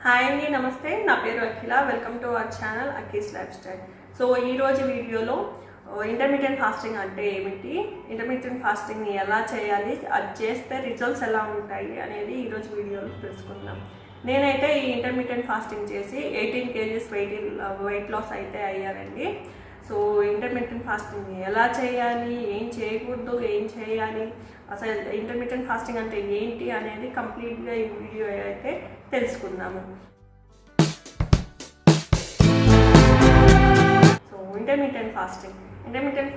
Hi అండి, నమస్తే. నా పేరు Akhila. Welcome to our channel Akhi's lifestyle. So ఈరోజు వీడియోలో ఇంటర్మీడియట్ ఫాస్టింగ్ అంటే ఏమిటి, ఇంటర్మీడియట్ ఫాస్టింగ్ని ఎలా చేయాలి, అది చేస్తే రిజల్ట్స్ ఎలా ఉంటాయి అనేది ఈరోజు వీడియోలో తెలుసుకుందాం. నేనైతే ఈ ఇంటర్మీడియట్ ఫాస్టింగ్ చేసి 18 kgs వెయిట్ లాస్ అయితే అయ్యానండి. సో ఇంటర్మీడియట్ ఫాస్టింగ్ని ఎలా చేయాలి, ఏం చేయకూడదు, ఏం చేయాలి, అసలు ఇంటర్మీడియట్ ఫాస్టింగ్ అంటే ఏంటి అనేది కంప్లీట్గా ఈ వీడియో అయితే తెలుసుకుందాము. సో ఇంటర్మీడియట్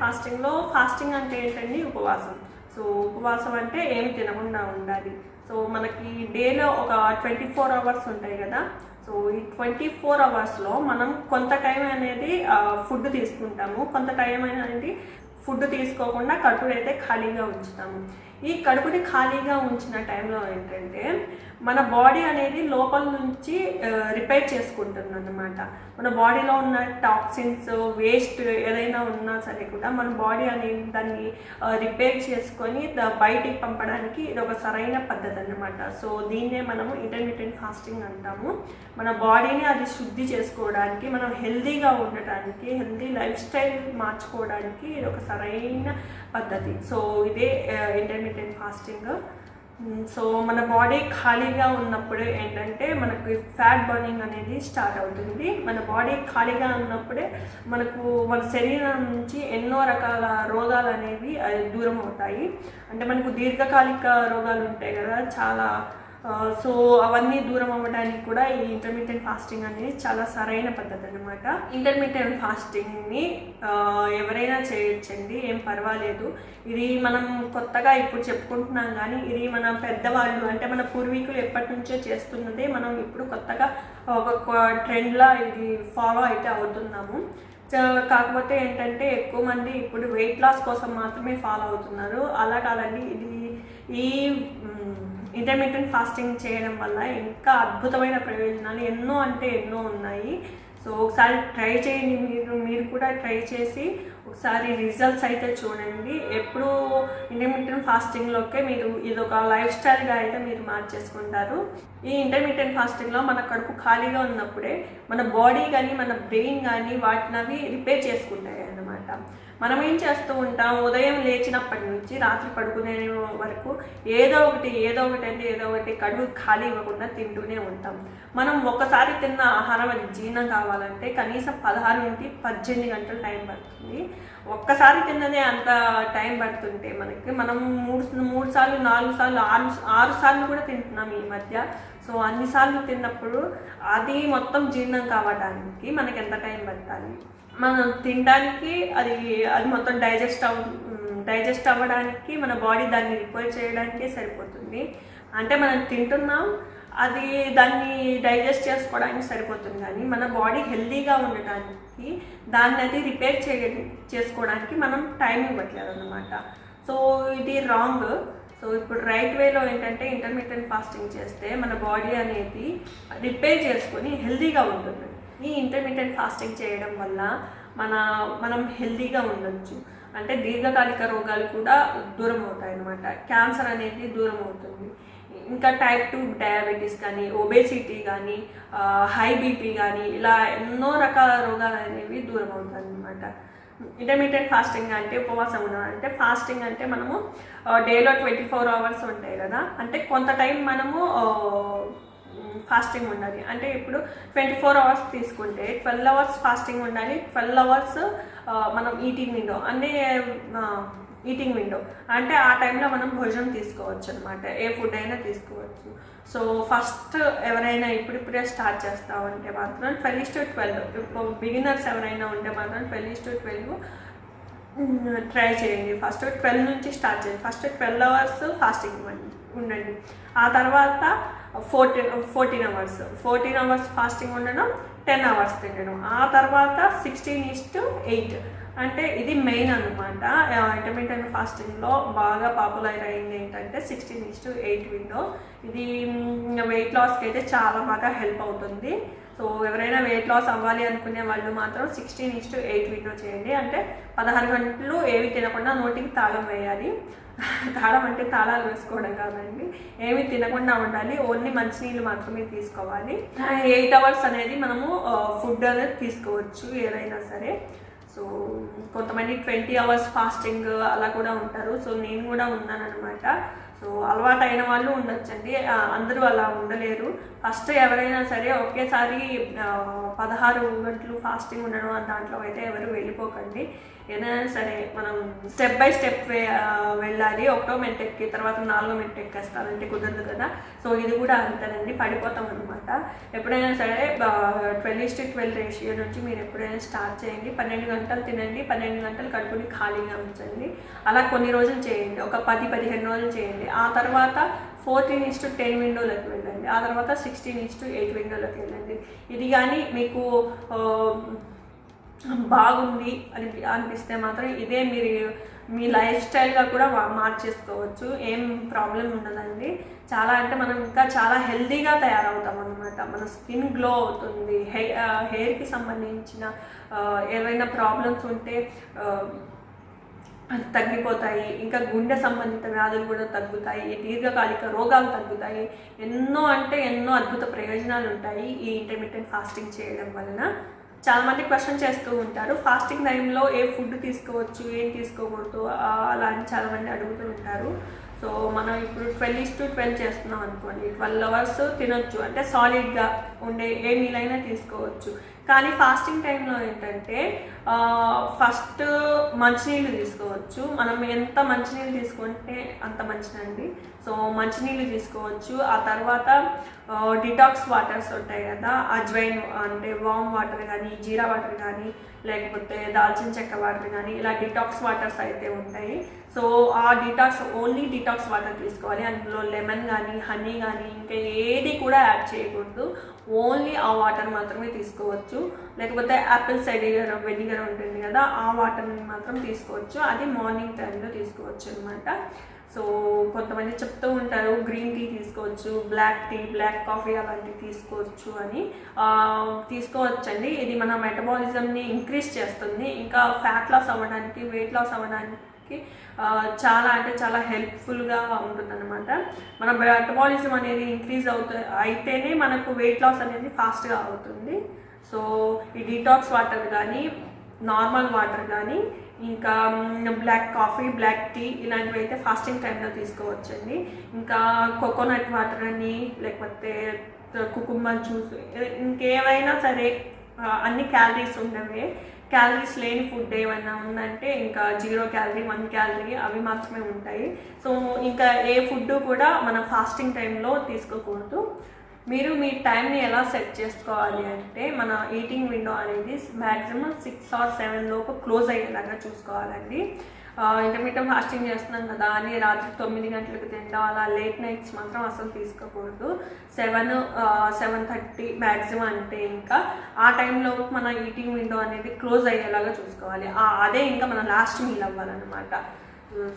ఫాస్టింగ్లో ఫాస్టింగ్ అంటే ఏంటండి? ఉపవాసం. సో ఉపవాసం అంటే ఏమి తినకుండా ఉండాలి. సో మనకి డేలో ఒక 24 hours ఉంటాయి కదా. సో ఈ 24 hoursలో మనం కొంత టైం అనేది ఫుడ్ తీసుకుంటాము, కొంత టైం అనేది ఫుడ్ తీసుకోకుండా కడుపుని అయితే ఖాళీగా ఉంచుతాము. ఈ కడుపుని ఖాళీగా ఉంచిన టైంలో ఏంటంటే మన బాడీ అనేది లోపల నుంచి రిపేర్ చేసుకుంటుంది అన్నమాట. మన బాడీలో ఉన్న టాక్సిన్స్, వేస్ట్ ఏదైనా ఉన్నా సరే కూడా మన బాడీ అనేది దాన్ని రిపేర్ చేసుకొని బయటికి పంపడానికి ఇది ఒక సరైన పద్ధతి అన్నమాట. సో దీన్నే మనము ఇంటర్మీడియట్ ఫాస్టింగ్ అంటాము. మన బాడీని అది శుద్ధి చేసుకోవడానికి, మనం హెల్తీగా ఉండటానికి, హెల్తీ లైఫ్ స్టైల్ మార్చుకోవడానికి ఇది ఒక సరైన పద్ధతి. సో ఇదే ఇంటర్మీడియట్ ఫాస్టింగ్. సో మన బాడీ ఖాళీగా ఉన్నప్పుడే ఏంటంటే మనకు ఫ్యాట్ బర్నింగ్ అనేది స్టార్ట్ అవుతుంది. మన బాడీ ఖాళీగా ఉన్నప్పుడే మన శరీరం నుంచి ఎన్నో రకాల రోగాలు అనేవి దూరం అవుతాయి. అంటే మనకు దీర్ఘకాలిక రోగాలు ఉంటాయి కదా చాలా. సో అవన్నీ దూరం అవ్వడానికి కూడా ఈ ఇంటర్మీడియట్ ఫాస్టింగ్ అనేది చాలా సరైన పద్ధతి అన్నమాట. ఇంటర్మీడియట్ ఫాస్టింగ్ని ఎవరైనా చేయొచ్చండి, ఏం పర్వాలేదు. ఇది మనం కొత్తగా ఇప్పుడు చెప్పుకుంటున్నాం కానీ ఇది మన పెద్దవాళ్ళు అంటే మన పూర్వీకులు ఎప్పటి నుంచో చేస్తున్నదే మనం ఇప్పుడు కొత్తగా ఒక ట్రెండ్లా ఇది ఫాలో అయితే అవుతున్నాము. కాకపోతే ఏంటంటే ఎక్కువ మంది ఇప్పుడు వెయిట్ లాస్ కోసం మాత్రమే ఫాలో అవుతున్నారు. అలా కాదండి, ఇది ఈ ఇంటర్మీడియట్ ఫాస్టింగ్ చేయడం వల్ల ఇంకా అద్భుతమైన ప్రయోజనాలు ఎన్నో ఉన్నాయి. సో ఒకసారి ట్రై చేయండి, మీరు కూడా ట్రై చేసి ఒకసారి రిజల్ట్స్ అయితే చూడండి. ఎప్పుడు ఇంటర్మీడియట్ ఫాస్టింగ్లోకే మీరు ఇదొక లైఫ్ స్టైల్గా అయితే మీరు మార్చేసుకుంటారు. ఈ ఇంటర్మీడియట్ ఫాస్టింగ్లో మన కడుపు ఖాళీగా ఉన్నప్పుడే మన బాడీ కానీ మన బ్రెయిన్ కానీ వాటినవి రిపేర్ చేసుకుంటాయి అన్నమాట. మనం ఏం చేస్తూ ఉంటాం, ఉదయం లేచినప్పటి నుంచి రాత్రి పడుకునే వరకు ఏదో ఒకటి కడుపు ఖాళీ ఇవ్వకుండా తింటూనే ఉంటాం. మనం ఒకసారి తిన్న ఆహారం అది జీర్ణం కావాలంటే కనీసం 16 నుంచి 18 గంటలు టైం పడుతుంది. ఒక్కసారి తిన్నదే అంత టైం పడుతుంటే మనం 3 సార్లు 4 సార్లు 6 సార్లు కూడా తింటున్నాం ఈ మధ్య. సో అన్నిసార్లు తిన్నప్పుడు అది మొత్తం జీర్ణం కావడానికి మనకి ఎంత టైం పట్టాలి? మనం తినడానికి అది మొత్తం డైజెస్ట్ అవ్వడానికి మన బాడీ దాన్ని రిపేర్ చేయడానికే సరిపోతుంది. అంటే మనం తింటున్నాం, అది దాన్ని డైజెస్ట్ చేసుకోవడానికి సరిపోతుంది. కానీ మన బాడీ హెల్తీగా ఉండటానికి దాన్ని అది రిపేర్ చేసుకోవడానికి మనం టైం ఇవ్వట్లేదు అన్నమాట. సో ఇది రాంగ్. సో ఇప్పుడు రైట్ వేలో ఏంటంటే ఇంటర్మీడియట్ ఫాస్టింగ్ చేస్తే మన బాడీ అనేది రిపేర్ చేసుకొని హెల్తీగా ఉంటుంది. ఈ ఇంటర్మీడియట్ ఫాస్టింగ్ చేయడం వల్ల మనం హెల్తీగా ఉండొచ్చు. అంటే దీర్ఘకాలిక రోగాలు కూడా దూరం అవుతాయి అన్నమాట. క్యాన్సర్ అనేది దూరం అవుతుంది. ఇంకా టైప్ 2 డయాబెటీస్ కానీ, ఒబేసిటీ కానీ, హై బీపీ కానీ, ఇలా ఎన్నో రకాల రోగాలు అనేవి దూరం అవుతాయి అన్నమాట. ఇంటర్మీడియట్ ఫాస్టింగ్ అంటే ఉపవాసం ఉండడం అంటే, ఫాస్టింగ్ అంటే మనము డేలో 24 hours ఉంటాయి కదా. అంటే కొంత టైం మనము ఫాస్టింగ్ ఉండాలి. అంటే ఇప్పుడు 24 hours తీసుకుంటే 12 hours ఫాస్టింగ్ ఉండాలి. 12 hours మనం ఈటింగ్ విండో అంటే ఆ టైంలో మనం భోజనం తీసుకోవచ్చు అనమాట. ఏ ఫుడ్ అయినా తీసుకోవచ్చు. సో ఫస్ట్ ఎవరైనా ఇప్పుడిప్పుడే స్టార్ట్ చేస్తామంటే మాత్రం 12:12 బిగినర్స్ ఎవరైనా ఉంటే మాత్రం 12:12 ట్రై చేయండి. ఫస్ట్ 12 నుంచి స్టార్ట్ చేయండి. ఫస్ట్ 12 hours ఫాస్టింగ్ ఉండండి. ఆ తర్వాత 14 hours ఫాస్టింగ్ ఉండడం, 10 hours తినడం. ఆ తర్వాత 16:8 అంటే ఇది మెయిన్ అనమాట. ఇంటర్మీడియట్ ఫాస్టింగ్లో బాగా పాపులర్ అయింది ఏంటంటే 16:8 విండో. ఇది వెయిట్ లాస్కి అయితే చాలా బాగా హెల్ప్ అవుతుంది. సో ఎవరైనా వెయిట్ లాస్ అవ్వాలి అనుకునే వాళ్ళు మాత్రం 16:8 విండో చేయండి. అంటే 16 గంటలు ఏవి తినకుండా నోటికి తాళం వేయాలి. తాళం అంటే తాళాలు వేసుకోవడం కాదండి, ఏమి తినకుండా ఉండాలి, ఓన్లీ మంచినీళ్ళు మాత్రమే తీసుకోవాలి. 8 అవర్స్ అనేది మనము ఫుడ్ అనేది తీసుకోవచ్చు ఏదైనా సరే. సో కొంతమంది 20 అవర్స్ ఫాస్టింగ్ అలా కూడా ఉంటారు. సో నేను కూడా ఉన్నాను అనమాట. సో అలవాటు అయిన వాళ్ళు ఉండొచ్చండి, అందరూ అలా ఉండలేరు. ఫస్ట్ ఎవరైనా సరే ఒకేసారి 16 గంటలు ఫాస్టింగ్ ఉండడం దాంట్లో అయితే ఎవరు వెళ్ళిపోకండి. ఏదైనా సరే మనం స్టెప్ బై స్టెప్ వెళ్ళాలి. 1వ మెట్టెక్కి తర్వాత 4వ మెట్టెక్కేస్తానంటే కుదరదు కదా. సో ఇది కూడా అంతేనండి, పడిపోతాం అనమాట. ఎప్పుడైనా సరే 12:12 రేషియో నుంచి మీరు ఎప్పుడైనా స్టార్ట్ చేయండి. 12 గంటలు తినండి, 12 గంటలు కడుపుని ఖాళీగా ఉంచండి. అలా కొన్ని రోజులు చేయండి, ఒక 10-15 రోజులు చేయండి. ఆ తర్వాత 14:10 విండోలోకి వెళ్ళండి. ఆ తర్వాత 16:8 విండోలోకి వెళ్ళండి. ఇది కానీ మీకు బాగుంది అనిపిస్తే మాత్రం ఇదే మీరు మీ లైఫ్ స్టైల్గా కూడా మార్చేసుకోవచ్చు. ఏం ప్రాబ్లం ఉండదండి. చాలా అంటే మనం ఇంకా చాలా హెల్తీగా తయారవుతాం అనమాట. మన స్కిన్ గ్లో అవుతుంది. హెయిర్కి సంబంధించిన ఏవైనా ప్రాబ్లమ్స్ ఉంటే తగ్గిపోతాయి. ఇంకా గుండె సంబంధిత వ్యాధులు కూడా తగ్గుతాయి, దీర్ఘకాలిక రోగాలు తగ్గుతాయి. ఎన్నో అంటే ఎన్నో అద్భుత ప్రయోజనాలు ఉంటాయి ఈ ఇంటర్మీడియట్ ఫాస్టింగ్ చేయడం వలన. చాలామంది క్వశ్చన్ చేస్తూ ఉంటారు, ఫాస్టింగ్ టైంలో ఏ ఫుడ్ తీసుకోవచ్చు, ఏం తీసుకోకూడదు అలా అని చాలామంది అడుగుతూ ఉంటారు. సో మనం ఇప్పుడు 12:12 చేస్తున్నాం అనుకోండి, 12 అవర్స్ తినొచ్చు, అంటే సాలిడ్గా ఉండే ఏ మీల్ అయినా తీసుకోవచ్చు. కానీ ఫాస్టింగ్ టైంలో ఏంటంటే ఫస్ట్ మంచినీళ్ళు తీసుకోవచ్చు. మనం ఎంత మంచినీళ్ళు తీసుకుంటే అంత మంచిదండి. సో మంచినీళ్ళు తీసుకోవచ్చు. ఆ తర్వాత డిటాక్స్ వాటర్స్ ఉంటాయి కదా, అజ్వైన్ అంటే వామ్ వాటర్ కానీ, జీరా వాటర్ కానీ, లేకపోతే దాల్చిన చెక్క వాటర్ కానీ, ఇలా డిటాక్స్ వాటర్స్ అయితే ఉంటాయి. సో ఆ ఓన్లీ డిటాక్స్ వాటర్ తీసుకోవాలి. అందులో లెమన్ కానీ, హనీ కానీ, ఇంకా ఏది కూడా యాడ్ చేయకూడదు. ఓన్లీ ఆ వాటర్ మాత్రమే తీసుకోవచ్చు. లేకపోతే యాపిల్ సైడర్ వెనిగర్ ఉంటుంది కదా, ఆ వాటర్ని మాత్రం తీసుకోవచ్చు. అది మార్నింగ్ టైంలో తీసుకోవచ్చు అనమాట. సో కొంతమంది చెప్తూ ఉంటారు గ్రీన్ టీ తీసుకోవచ్చు, బ్లాక్ టీ, బ్లాక్ కాఫీ అలాంటివి తీసుకోవచ్చు అని. తీసుకోవచ్చండి. ఇది మన మెటబాలిజంని ఇంక్రీజ్ చేస్తుంది. ఇంకా ఫ్యాట్ లాస్ అవ్వడానికి, వెయిట్ లాస్ అవ్వడానికి చాలా అంటే చాలా హెల్ప్ఫుల్గా ఉంటుందన్నమాట. మన మెటబాలిజం అనేది ఇంక్రీజ్ అయితేనే మనకు వెయిట్ లాస్ అనేది ఫాస్ట్గా అవుతుంది. సో ఈ డీటాక్స్ వాటర్ కానీ, నార్మల్ వాటర్ కానీ, ఇంకా బ్లాక్ కాఫీ, బ్లాక్ టీ ఇలాంటివి అయితే ఫాస్టింగ్ టైంలో తీసుకోవచ్చండి. ఇంకా కోకోనట్ వాటర్ అని, లేకపోతే కుకుంబర్ జ్యూస్, ఇంకేమైనా సరే అన్ని క్యాలరీస్ ఉండవే. క్యాలరీస్ లేని ఫుడ్ ఏమైనా ఉందంటే ఇంకా 0 క్యాలరీ, 1 క్యాలరీ అవి మాత్రమే ఉంటాయి. సో ఇంకా ఏ ఫుడ్ కూడా మనం ఫాస్టింగ్ టైంలో తీసుకోకూడదు. మీరు మీ టైంని ఎలా సెట్ చేసుకోవాలి అంటే, మన ఈటింగ్ విండో అనేది మ్యాక్సిమం 6 or 7 లోపు క్లోజ్ అయ్యేలాగా చూసుకోవాలండి. ఇంటర్మీడియట్ ఫాస్టింగ్ చేస్తున్నాం కదా అని రాత్రి 9 గంటలకు తినడం, అలా లేట్ నైట్స్ మాత్రం అసలు తీసుకోకూడదు. 7-7:30 మ్యాక్సిమం అంటే ఇంకా ఆ టైంలో మన ఈటింగ్ విండో అనేది క్లోజ్ అయ్యేలాగా చూసుకోవాలి. అదే ఇంకా మన లాస్ట్ మీల్ అవ్వాలన్నమాట.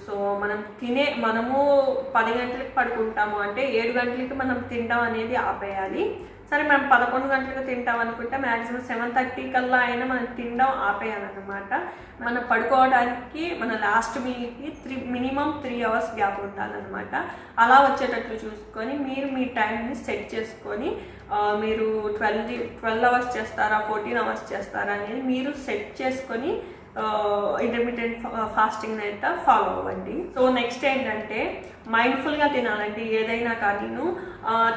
సో మనము 10 గంటలకు పడుకుంటాము అంటే 7 గంటలకి మనం తినడం అనేది ఆపేయాలి. సరే మనం 11 గంటలకు తింటాం అనుకుంటే మ్యాక్సిమం 7:30 కల్లా అయినా మనం తినడం ఆపేయాలన్నమాట. మనం పడుకోవడానికి మన లాస్ట్ మీల్కి మినిమం 3 అవర్స్ గ్యాప్ ఉండాలన్నమాట. అలా వచ్చేటట్లు చూసుకొని మీరు మీ టైంని సెట్ చేసుకొని మీరు 12 అవర్స్ చేస్తారా, 14 అవర్స్ చేస్తారా అనేది మీరు సెట్ చేసుకొని ఇంటర్మీడియట్ ఫాస్టింగ్ అయితే ఫాలో అవ్వండి. సో నెక్స్ట్ ఏంటంటే మైండ్ఫుల్గా తినాలండి. ఏదైనా కానీ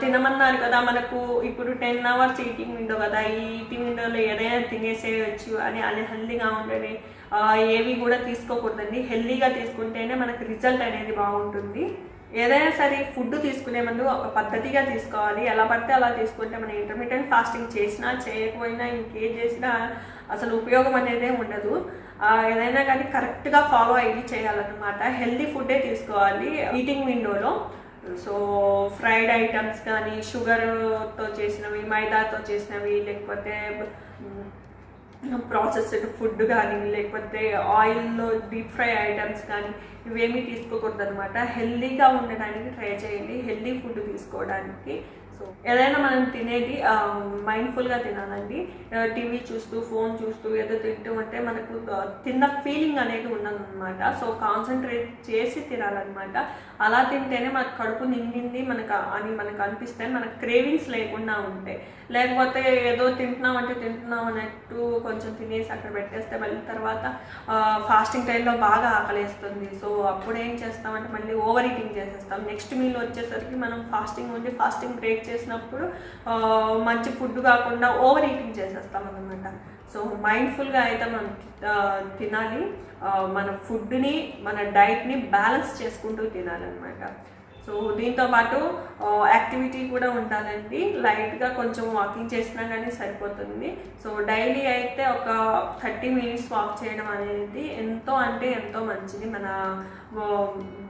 తినమన్నారు కదా, మనకు ఇప్పుడు 10 అవర్స్ ఈటింగ్ విండో కదా, ఈ ఈటింగ్ విండోలో ఏదైనా తినేసేయచ్చు అని హెల్తీగా ఉండని ఏవి కూడా తీసుకోకూడదండి. హెల్తీగా తీసుకుంటేనే మనకు రిజల్ట్ అనేది బాగుంటుంది. ఏదైనా సరే ఫుడ్ తీసుకునే ముందు ఒక పద్ధతిగా తీసుకోవాలి. ఎలా పడితే అలా తీసుకుంటే మన ఇంటర్మీడియట్ ఫాస్టింగ్ చేసినా చేయకపోయినా ఇంకేం చేసినా అసలు ఉపయోగం అనేది ఉండదు. ఏదైనా కానీ కరెక్ట్గా ఫాలో అయ్యి చేయాలన్నమాట. హెల్తీ ఫుడ్డే తీసుకోవాలి ఈటింగ్ విండోలో. సో ఫ్రైడ్ ఐటమ్స్ కానీ, షుగర్తో చేసినవి, మైదాతో చేసినవి, లేకపోతే ప్రాసెస్డ్ ఫుడ్ కానీ లేకపోతే ఆయిల్లో డీప్ ఫ్రై ఐటమ్స్ కానీ ఇవేమీ తీసుకోకూడదు అనమాట. హెల్దీగా ఉండడానికి ట్రై చేయండి, హెల్దీ ఫుడ్ తీసుకోవడానికి. సో ఏదైనా మనం తినేది మైండ్ఫుల్గా తినాలండి. టీవీ చూస్తూ ఫోన్ చూస్తూ ఏదో తింటూ ఉంటే మనకు తిన్న ఫీలింగ్ అనేది ఉండదన్నమాట. సో కాన్సన్ట్రేట్ చేసి తినాలన్నమాట. అలా తింటేనే మనకు కడుపు నిండింది మనకు అనిపిస్తే మనకు క్రేవింగ్స్ లేకుండా ఉంటాయి. లేకపోతే ఏదో తింటున్నాం అన్నట్టు కొంచెం తినేసి అక్కడ పెట్టేస్తే మళ్ళీ తర్వాత ఫాస్టింగ్ టైంలో బాగా ఆకలేస్తుంది. సో అప్పుడు ఏం చేస్తామంటే మళ్ళీ ఓవర్ ఈటింగ్ చేసేస్తాం. నెక్స్ట్ మీల్ వచ్చేసరికి మనం ఫాస్టింగ్ బ్రేక్ చేసినప్పుడు మంచి ఫుడ్ కాకుండా ఓవర్ ఈటింగ్ చేసేస్తాం అన్నమాట. సో మైండ్ఫుల్గా అయితే మనం తినాలి. మన ఫుడ్ని మన డైట్ని బ్యాలెన్స్ చేసుకుంటూ తినాలన్నమాట. సో దీంతోపాటు యాక్టివిటీ కూడా ఉండాలండి. లైట్గా కొంచెం వాకింగ్ చేసినా కానీ సరిపోతుంది. సో డైలీ అయితే ఒక 30 minutes వాక్ చేయడం అనేది ఎంతో అంటే ఎంతో మంచిది మన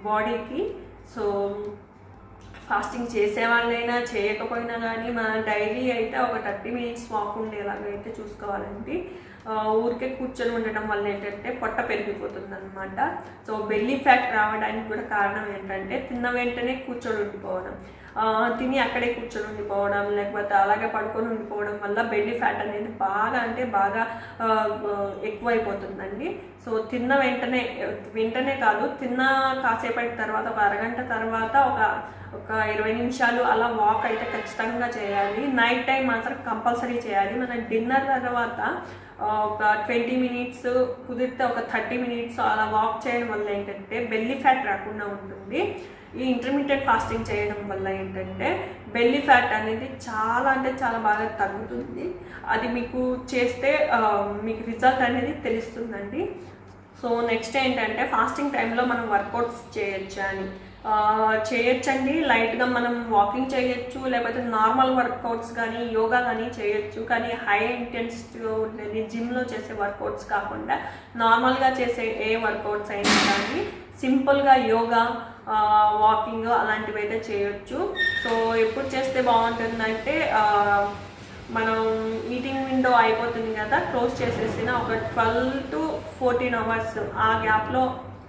బాడీకి. సో ఫాస్టింగ్ చేసే వాళ్ళైనా చేయకపోయినా కానీ మన డైలీ అయితే ఒక 30 minutes వాక్ ఉండేలాగా అయితే చూసుకోవాలండి. ఊరికే కూర్చొని ఉండడం వల్ల ఏంటంటే పొట్ట పెరిగిపోతుంది అనమాట. సో బెల్లీ ఫ్యాట్ రావడానికి కూడా కారణం ఏంటంటే తిన్న వెంటనే కూర్చొని ఉండిపోవడం, తిని అక్కడే కూర్చొని ఉండిపోవడం, లేకపోతే అలాగే పడుకొని ఉండిపోవడం వల్ల బెల్లీ ఫ్యాట్ అనేది బాగా ఎక్కువైపోతుందండి. సో తిన్న వెంటనే కాదు, తిన్న కాసేపటి తర్వాత ఒక అరగంట తర్వాత ఒక 20 నిమిషాలు అలా వాక్ అయితే ఖచ్చితంగా చేయాలి. నైట్ టైం మాత్రం కంపల్సరీ చేయాలి. మన డిన్నర్ తర్వాత ఒక 20 minutes కుదిరితే ఒక 30 minutes అలా వాక్ చేయడం వల్ల ఏంటంటే బెల్లీ ఫ్యాట్ రాకుండా ఉంటుంది. ఈ ఇంటర్మీడియట్ ఫాస్టింగ్ చేయడం వల్ల ఏంటంటే బెల్లీ ఫ్యాట్ అనేది చాలా అంటే చాలా బాగా తగ్గుతుంది. అది మీకు చేస్తే మీకు రిజల్ట్ అనేది తెలుస్తుందండి. సో నెక్స్ట్ ఏంటంటే ఫాస్టింగ్ టైంలో మనం వర్కౌట్స్ చేయొచ్చండి. లైట్గా మనం వాకింగ్ చేయొచ్చు, లేకపోతే నార్మల్ వర్కౌట్స్ కానీ యోగా కానీ చేయొచ్చు. కానీ హై ఇంటెన్సిటీ ఉండేది జిమ్లో చేసే వర్కౌట్స్ కాకుండా నార్మల్గా చేసే ఏ వర్కౌట్స్ అయినా కానీ సింపుల్గా యోగా, వాకింగ్ అలాంటివి అయితే చేయొచ్చు. సో ఎప్పుడు చేస్తే బాగుంటుందంటే మనం ఈటింగ్ విండో అయిపోతుంది కదా, క్లోజ్ చేసేసిన ఒక 12 to 14 hours ఆ గ్యాప్లో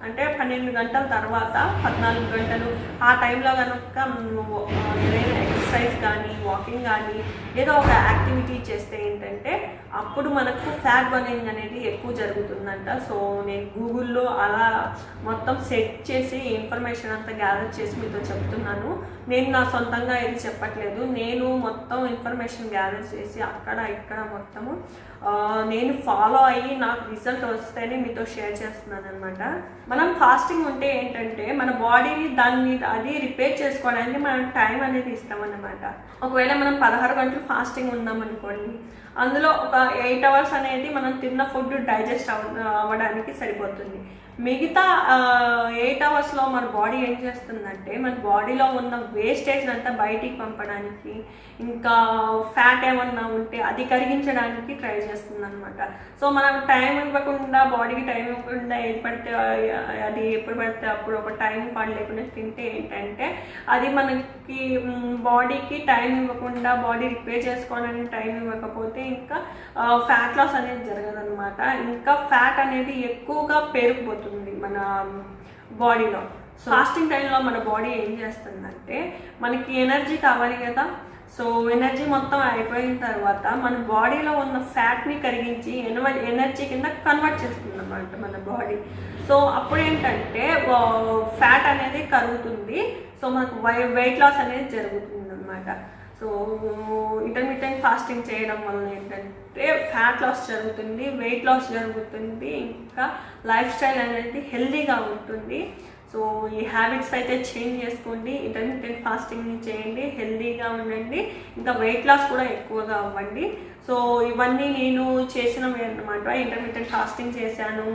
అంటే 12 గంటల తర్వాత 14 గంటలు ఆ టైంలో కనుక ఏదైనా ఎక్సర్సైజ్ కానీ వాకింగ్ కానీ ఏదో ఒక యాక్టివిటీ చేస్తే ఏంటంటే అప్పుడు మనకు ఫ్యాట్ బర్నింగ్ అనేది ఎక్కువ జరుగుతుందంట. సో నేను గూగుల్లో అలా మొత్తం సెట్ చేసి ఇన్ఫర్మేషన్ అంతా గ్యాదర్ చేసి మీతో చెప్తున్నాను. నేను నా సొంతంగా ఇది చెప్పట్లేదు. నేను మొత్తం ఇన్ఫర్మేషన్ గ్యాదర్ చేసి అక్కడ ఇక్కడ మొత్తము నేను ఫాలో అయ్యి నాకు రిజల్ట్ వస్తేనే మీతో షేర్ చేస్తున్నాను అనమాట. మనం ఫాస్టింగ్ ఉంటే ఏంటంటే మన బాడీని అది రిపేర్ చేసుకోవడానికి మనం టైం అనేది ఇస్తామన్నమాట. ఒకవేళ మనం 16 గంటలు ఫాస్టింగ్ ఉన్నాం అనుకోండి, అందులో ఒక 8 hours అనేది మనం తిన్న ఫుడ్ డైజెస్ట్ అవ్వడానికి సరిపోతుంది. మిగతా 8 hours మన బాడీ ఏం చేస్తుందంటే మన బాడీలో ఉన్న వేస్టేజ్ అంతా బయటికి పంపడానికి, ఇంకా ఫ్యాట్ ఏమన్నా ఉంటే అది కరిగించడానికి ట్రై చేస్తుంది అనమాట. సో మనం టైం ఇవ్వకుండా, బాడీకి టైం ఇవ్వకుండా ఏది పడితే అది ఎప్పుడు పడితే అప్పుడు ఒక టైం లేకుండా తింటే ఏంటంటే అది మనకి బాడీకి టైం ఇవ్వకుండా, బాడీ రిపేర్ చేసుకోవడానికి టైం ఇవ్వకపోతే ఇంకా ఫ్యాట్ లాస్ అనేది జరగదన్నమాట. ఇంకా ఫ్యాట్ అనేది ఎక్కువగా పెరిగిపోతుంది మన బాడీలో. ఫాస్టింగ్ టైంలో మన బాడీ ఏం చేస్తుందంటే మనకి ఎనర్జీ కావాలి కదా. సో ఎనర్జీ మొత్తం అయిపోయిన తర్వాత మన బాడీలో ఉన్న ఫ్యాట్ని కరిగించి ఎనర్జీ కింద కన్వర్ట్ చేస్తుంది అన్నమాట మన బాడీ. సో అప్పుడు ఏంటంటే ఫ్యాట్ అనేది కరుగుతుంది. సో మనకు వెయిట్ లాస్ అనేది జరుగుతుంది అన్నమాట. సో ఇంటర్మీడియట్ ఫాస్టింగ్ చేయడం వల్ల ఏంటంటే ఫ్యాట్ లాస్ జరుగుతుంది, వెయిట్ లాస్ జరుగుతుంది, ఇంకా లైఫ్ స్టైల్ అనేది హెల్దీగా ఉంటుంది. సో ఈ హ్యాబిట్స్ అయితే చేంజ్ చేసుకోండి, ఇంటర్మీడియట్ ఫాస్టింగ్ని చేయండి, హెల్దీగా ఉండండి, ఇంకా వెయిట్ లాస్ కూడా ఎక్కువగా అవ్వండి. సో ఇవన్నీ నేను చేసినవి అన్నమాట. ఇంటర్మీడియట్ ఫాస్టింగ్ చేశాను,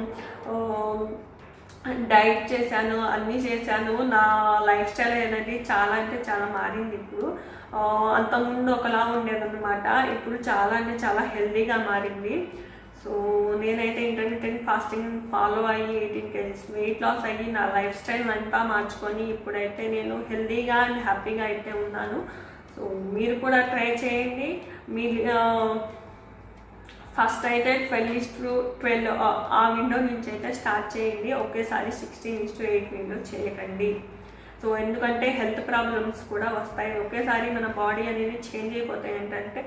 డైట్ చేశాను, అన్నీ చేశాను. నా లైఫ్ స్టైల్ అనేది చాలా అంటే చాలా మారింది. ఇప్పుడు అంతకుముందు ఒకలా ఉండేదన్నమాట, ఇప్పుడు చాలా అంటే చాలా హెల్దీగా మారింది. సో నేనైతే ఇంటర్మీడియట్ ఫాస్టింగ్ ఫాలో అయ్యి 18 kgs వెయిట్ లాస్ అయ్యి నా లైఫ్ స్టైల్ అంతా మార్చుకొని ఇప్పుడైతే నేను హెల్దీగా అండ్ హ్యాపీగా అయితే ఉన్నాను. సో మీరు కూడా ట్రై చేయండి. మీ ఫస్ట్ అయితే 12:12 ఆ విండో నుంచి అయితే స్టార్ట్ చేయండి. ఒకేసారి 16:8 విండో చేయకండి. సో ఎందుకంటే హెల్త్ ప్రాబ్లమ్స్ కూడా వస్తాయి. ఒకేసారి మన బాడీ అనేది చేంజ్ అయిపోతాయి. ఏంటంటే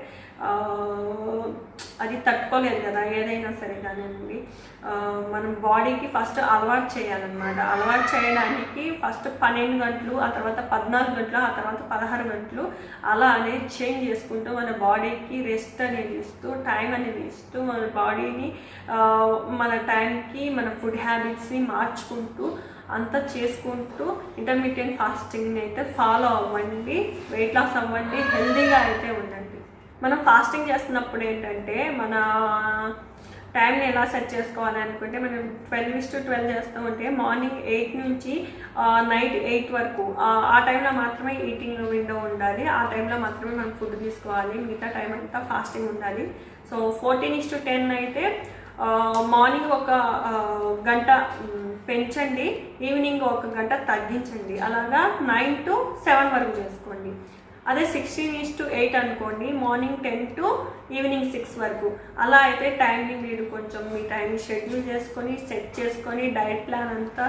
అది తట్టుకోలేదు కదా ఏదైనా సరే కానివ్వండి. మనం బాడీకి ఫస్ట్ అలవాటు చేయాలన్నమాట. అలవాటు చేయడానికి ఫస్ట్ 12 గంటలు, ఆ తర్వాత 14 గంటలు, ఆ తర్వాత 16 గంటలు అలా అనేది చేంజ్ చేసుకుంటూ మన బాడీకి రెస్ట్ అనేది ఇస్తూ, టైం అనేది ఇస్తూ, మన బాడీని మన టైంకి మన ఫుడ్ హ్యాబిట్స్ని మార్చుకుంటూ అంతా చేసుకుంటూ ఇంటర్మీడియట్ ఫాస్టింగ్ని అయితే ఫాలో అవ్వండి. వెయిట్ లాస్ అవ్వండి, హెల్తీగా అయితే ఉండండి. మనం ఫాస్టింగ్ చేస్తున్నప్పుడు ఏంటంటే మన టైంని ఎలా సెట్ చేసుకోవాలి అనుకుంటే, మనం 12:12 చేస్తూ ఉంటే మార్నింగ్ 8 నుంచి నైట్ 8 వరకు ఆ టైంలో మాత్రమే ఈటింగ్ విండో ఉండాలి. ఆ టైంలో మాత్రమే మనం ఫుడ్ తీసుకోవాలి. మిగతా టైం అంతా ఫాస్టింగ్ ఉండాలి. సో 14:10 అయితే మార్నింగ్ ఒక గంట పెంచండి, ఈవినింగ్ ఒక గంట తగ్గించండి. అలాగా 9 to 7 వరకు చేసుకోండి. అదే 16:8 అనుకోండి, మార్నింగ్ 10 to ఈవినింగ్ 6 వరకు. అలా అయితే టైంని మీరు కొంచెం మీ టైంని షెడ్యూల్ చేసుకొని సెట్ చేసుకొని డైట్ ప్లాన్ అంతా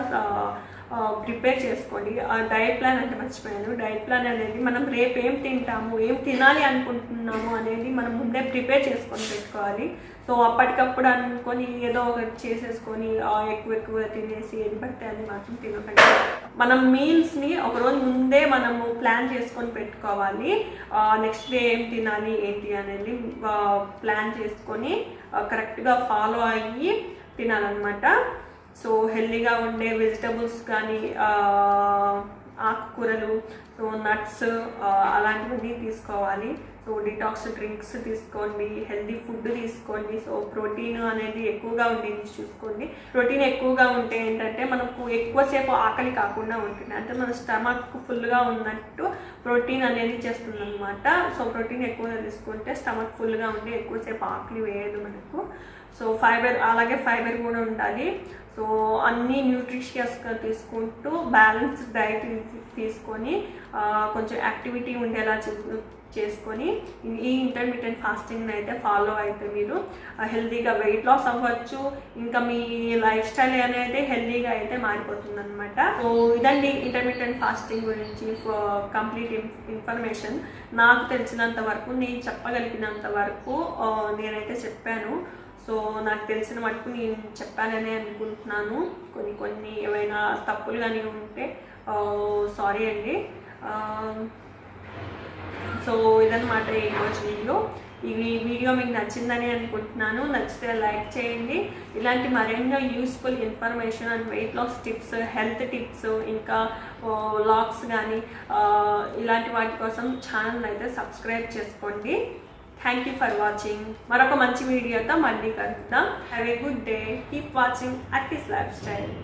ప్రిపేర్ చేసుకోండి. ఆ డైట్ ప్లాన్ అంటే మర్చిపోయాను. డైట్ ప్లాన్ అనేది మనం రేపు ఏం తింటాము, ఏం తినాలి అనుకుంటున్నాము అనేది మనం ముందే ప్రిపేర్ చేసుకొని పెట్టుకోవాలి. సో అప్పటికప్పుడు అనుకొని ఏదో ఒకటి చేసేసుకొని ఎక్కువ తినేసి ఏది పడితే అది మాత్రం తినకండి. మనం మీల్స్ని ఒకరోజు ముందే మనము ప్లాన్ చేసుకొని పెట్టుకోవాలి. నెక్స్ట్ డే ఏం తినాలి ఏంటి అనేది ప్లాన్ చేసుకొని కరెక్ట్గా ఫాలో అయ్యి తినాలన్నమాట. సో హెల్తీగా ఉండే వెజిటబుల్స్ కానీ ఆకుకూరలు, సో నట్స్ అలాంటివన్నీ తీసుకోవాలి. సో డిటాక్స్ డ్రింక్స్ తీసుకోండి, హెల్తీ ఫుడ్ తీసుకోండి. సో ప్రోటీన్ అనేది ఎక్కువగా ఉండేది చూసుకోండి. ప్రోటీన్ ఎక్కువగా ఉంటే ఏంటంటే మనకు ఎక్కువసేపు ఆకలి కాకుండా ఉంటుంది. అంటే మన స్టమక్ ఫుల్గా ఉన్నట్టు ప్రోటీన్ అనేది చేస్తుంది అనమాట. సో ప్రోటీన్ ఎక్కువగా తీసుకుంటే స్టమక్ ఫుల్గా ఉండి ఎక్కువసేపు ఆకలి వేయదు మనకు. సో అలాగే ఫైబర్ కూడా ఉండాలి. సో అన్నీ న్యూట్రిషియస్గా తీసుకుంటూ బ్యాలెన్స్డ్ డైట్ తీసుకొని కొంచెం యాక్టివిటీ ఉండేలా చేసుకొని ఈ ఇంటర్మీడియట్ ఫాస్టింగ్ని అయితే ఫాలో అయితే మీరు హెల్తీగా వెయిట్ లాస్ అవ్వచ్చు. ఇంకా మీ లైఫ్ స్టైల్ అనేది హెల్తీగా అయితే మారిపోతుంది అనమాట. సో ఇదండి ఇంటర్మీడియట్ ఫాస్టింగ్ గురించి కంప్లీట్ ఇన్ఫర్మేషన్. నాకు తెలిసినంత వరకు, నేను చెప్పగలిగినంత వరకు నేనైతే చెప్పాను. సో నాకు తెలిసిన మటుకు నేను చెప్పాననే అనుకుంటున్నాను. కొన్ని ఏవైనా తప్పులు కానీ ఉంటే సారీ అండి. సో ఇదన్నమాట ఈరోజు వీడియో. ఈ వీడియో మీకు నచ్చిందని అనుకుంటున్నాను. నచ్చితే లైక్ చేయండి. ఇలాంటి మరెన్నో useful information and weight loss tips, health tips, ఇంకా వ్లాగ్స్ కానీ ఇలాంటి వాటి కోసం ఛానల్ అయితే సబ్స్క్రైబ్ చేసుకోండి. Thank you for watching. మరొక మంచి వీడియోతో మళ్ళీ కలుద్దాం. Have a good day. Keep watching అట్టిస్ లైఫ్ స్టైల్.